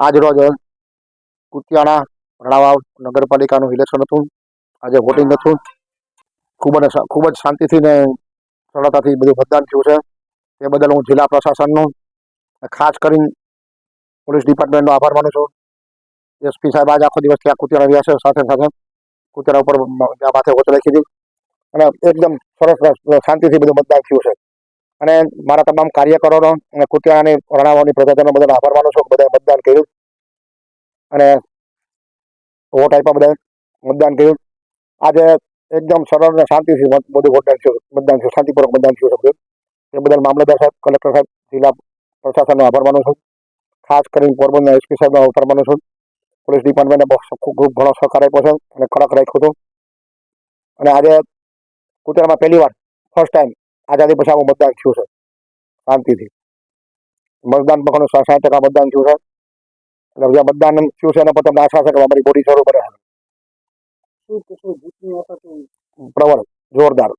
આજ રોજ કુતિયાણા રણાવાવ નગરપાલિકાનું ઇલેક્શન હતું. આજે વોટિંગ હતું. ખૂબ જ શાંતિથી ને સરળતાથી બધું મતદાન થયું છે. તે બદલ હું જિલ્લા પ્રશાસનનો ખાસ કરીને પોલીસ ડિપાર્ટમેન્ટનો આભાર માનું છું. એસપી સાહેબ આજ આખો દિવસ ત્યાં કુતિયાણા રહ્યા છે. સાથે સાથે કુતિયાણા ઉપર માથે વોચ રાખી હતી અને એકદમ સરસ શાંતિથી બધું મતદાન થયું છે. અને મારા તમામ કાર્યકરોનો અને કુતિયાણાની રણાવાવની પ્રજાજનો બધાનો આભાર માનું છું. બધાએ મતદાન કર્યું અને વોટ આપ્યા, બધાએ મતદાન કર્યું. આજે એકદમ સરળ અને શાંતિથી બધું મતદાન થયું, શાંતિપૂર્વક મતદાન થયું છે. એ બદલ મામલતદાર સાહેબ, કલેક્ટર સાહેબ, જિલ્લા પ્રશાસનનો આભાર માનું છું. ખાસ કરીને પોરબંદર એસપી સાહેબનો આભાર માનું છું. પોલીસ ડિપાર્ટમેન્ટે ખૂબ ઘણો સહકાર આપ્યો છે અને કડક રાખ્યું હતું. અને આજે કુતિયાણામાં પહેલી વાર ફર્સ્ટ ટાઈમ આઝાદી પછી આવું મતદાન થયું છે શાંતિથી. મતદાન પણ 60% મતદાન થયું છે. એટલે જે મતદાન થયું છે એના પર તમને આશા છે કે અમારી બોડી જરૂર બને. પ્રબળ, જોરદાર.